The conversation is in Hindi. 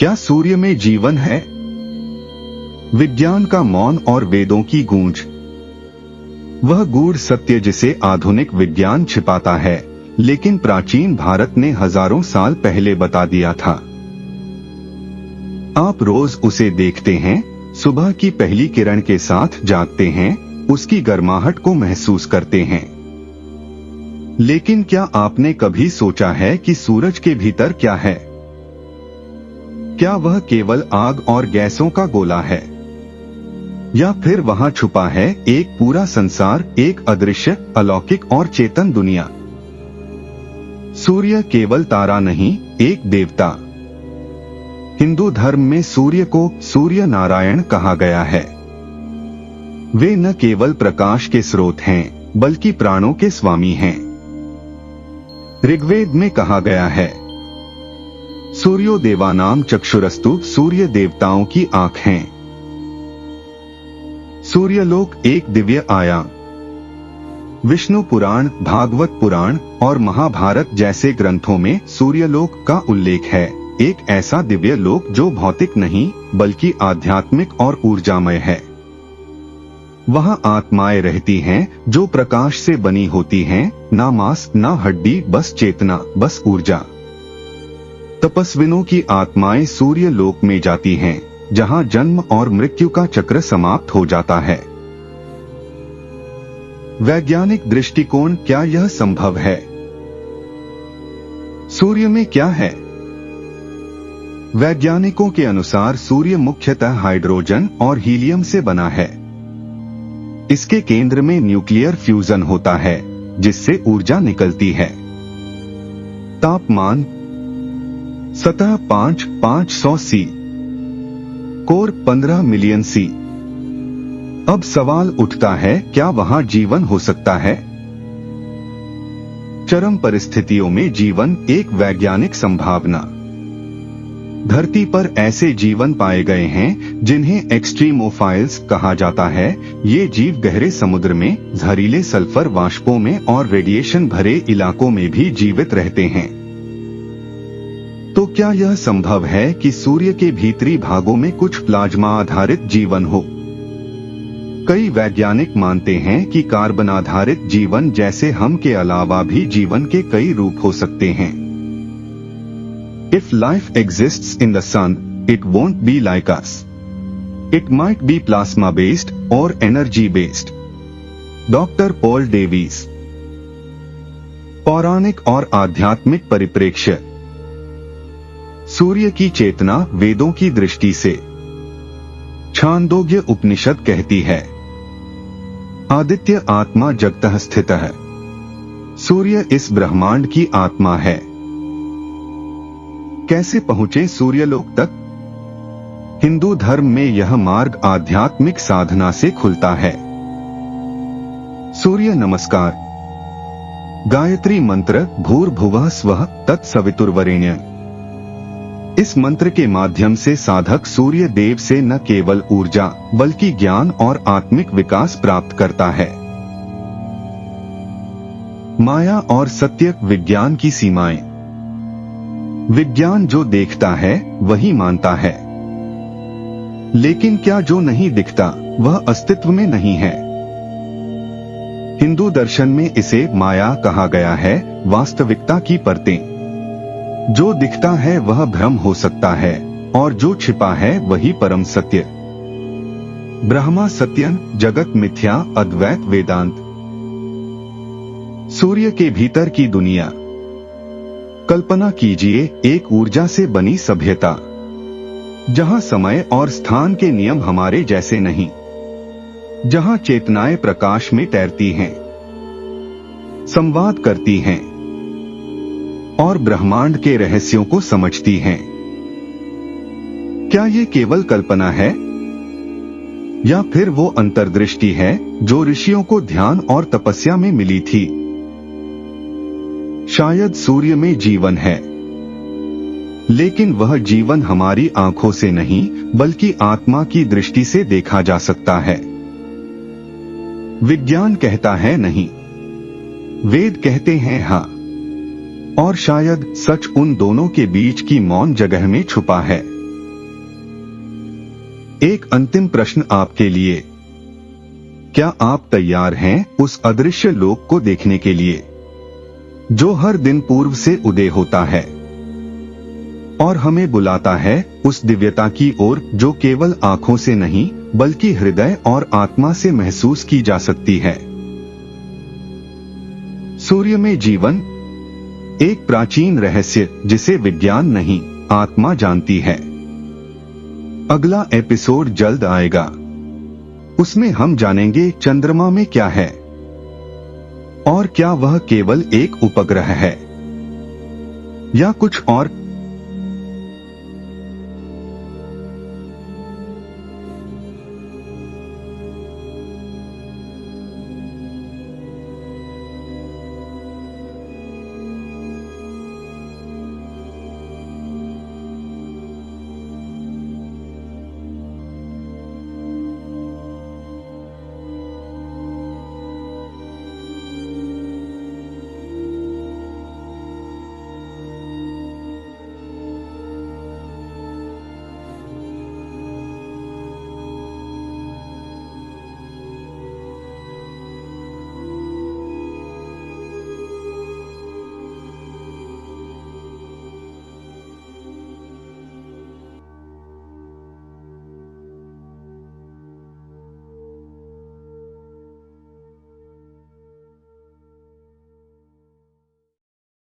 क्या सूर्य में जीवन है? विज्ञान का मौन और वेदों की गूंज, वह गूढ़ सत्य जिसे आधुनिक विज्ञान छिपाता है, लेकिन प्राचीन भारत ने हजारों साल पहले बता दिया था। आप रोज उसे देखते हैं, सुबह की पहली किरण के साथ जागते हैं, उसकी गर्माहट को महसूस करते हैं। लेकिन क्या आपने कभी सोचा है कि सूरज के भीतर क्या है? क्या वह केवल आग और गैसों का गोला है, या फिर वहां छुपा है एक पूरा संसार, एक अदृश्य, अलौकिक और चेतन दुनिया? सूर्य केवल तारा नहीं, एक देवता। हिंदू धर्म में सूर्य को सूर्य नारायण कहा गया है। वे न केवल प्रकाश के स्रोत हैं, बल्कि प्राणों के स्वामी हैं। ऋग्वेद में कहा गया है, सूर्यो देवानाम चक्षुरस्तु, सूर्य देवताओं की आंख हैं। सूर्यलोक एक दिव्य आयाम। विष्णु पुराण, भागवत पुराण और महाभारत जैसे ग्रंथों में सूर्यलोक का उल्लेख है, एक ऐसा दिव्य लोक जो भौतिक नहीं बल्कि आध्यात्मिक और ऊर्जामय है। वहां आत्माएं रहती हैं जो प्रकाश से बनी होती हैं, ना मांस ना हड्डी, बस चेतना, बस ऊर्जा। तपस्विनों की आत्माएं सूर्य लोक में जाती हैं, जहां जन्म और मृत्यु का चक्र समाप्त हो जाता है। वैज्ञानिक दृष्टिकोण, क्या यह संभव है? सूर्य में क्या है? वैज्ञानिकों के अनुसार सूर्य मुख्यतः हाइड्रोजन और हीलियम से बना है। इसके केंद्र में न्यूक्लियर फ्यूजन होता है, जिससे ऊर्जा निकलती है। तापमान सतह 500 सी, कोर 15 मिलियन सी। अब सवाल उठता है, क्या वहां जीवन हो सकता है? चरम परिस्थितियों में जीवन एक वैज्ञानिक संभावना। धरती पर ऐसे जीवन पाए गए हैं जिन्हें एक्सट्रीमोफाइल्स कहा जाता है। ये जीव गहरे समुद्र में, जहरीले सल्फर वाष्पों में और रेडिएशन भरे इलाकों में भी जीवित रहते हैं। तो क्या यह संभव है कि सूर्य के भीतरी भागों में कुछ प्लाज्मा आधारित जीवन हो? कई वैज्ञानिक मानते हैं कि कार्बन आधारित जीवन जैसे हम के अलावा भी जीवन के कई रूप हो सकते हैं। If life exists in the sun, it won't be like us. It might be plasma-based or energy-based. Doctor Paul Davis. पौराणिक और आध्यात्मिक परिप्रेक्ष्य। सूर्य की चेतना वेदों की दृष्टि से। छांदोग्य उपनिषद कहती है, आदित्य आत्मा जगतः स्थितः। सूर्य इस ब्रह्मांड की आत्मा है। कैसे पहुंचे सूर्यलोक तक? हिंदू धर्म में यह मार्ग आध्यात्मिक साधना से खुलता है। सूर्य नमस्कार, गायत्री मंत्र, भूर्भुवः स्वः तत्सवितुर्वरेण्यम्। इस मंत्र के माध्यम से साधक सूर्य देव से न केवल ऊर्जा बल्कि ज्ञान और आत्मिक विकास प्राप्त करता है। माया और सत्य, विज्ञान की सीमाएं। विज्ञान जो देखता है वही मानता है, लेकिन क्या जो नहीं दिखता वह अस्तित्व में नहीं है? हिंदू दर्शन में इसे माया कहा गया है, वास्तविकता की परतें। जो दिखता है वह भ्रम हो सकता है, और जो छिपा है वही परम सत्य। ब्रह्मा सत्यम, जगत मिथ्या, अद्वैत वेदांत। सूर्य के भीतर की दुनिया। कल्पना कीजिए एक ऊर्जा से बनी सभ्यता, जहां समय और स्थान के नियम हमारे जैसे नहीं, जहां चेतनाएं प्रकाश में तैरती हैं, संवाद करती हैं और ब्रह्मांड के रहस्यों को समझती हैं। क्या ये केवल कल्पना है, या फिर वो अंतर्दृष्टि है जो ऋषियों को ध्यान और तपस्या में मिली थी? शायद सूर्य में जीवन है, लेकिन वह जीवन हमारी आंखों से नहीं बल्कि आत्मा की दृष्टि से देखा जा सकता है। विज्ञान कहता है नहीं, वेद कहते हैं हाँ, और शायद सच उन दोनों के बीच की मौन जगह में छुपा है। एक अंतिम प्रश्न आपके लिए। क्या आप तैयार हैं उस अदृश्य लोक को देखने के लिए जो हर दिन पूर्व से उदय होता है और हमें बुलाता है उस दिव्यता की ओर जो केवल आंखों से नहीं बल्कि हृदय और आत्मा से महसूस की जा सकती है? सूर्य में जीवन, एक प्राचीन रहस्य जिसे विज्ञान नहीं आत्मा जानती है। अगला एपिसोड जल्द आएगा। उसमें हम जानेंगे चंद्रमा में क्या है और क्या वह केवल एक उपग्रह है या कुछ और।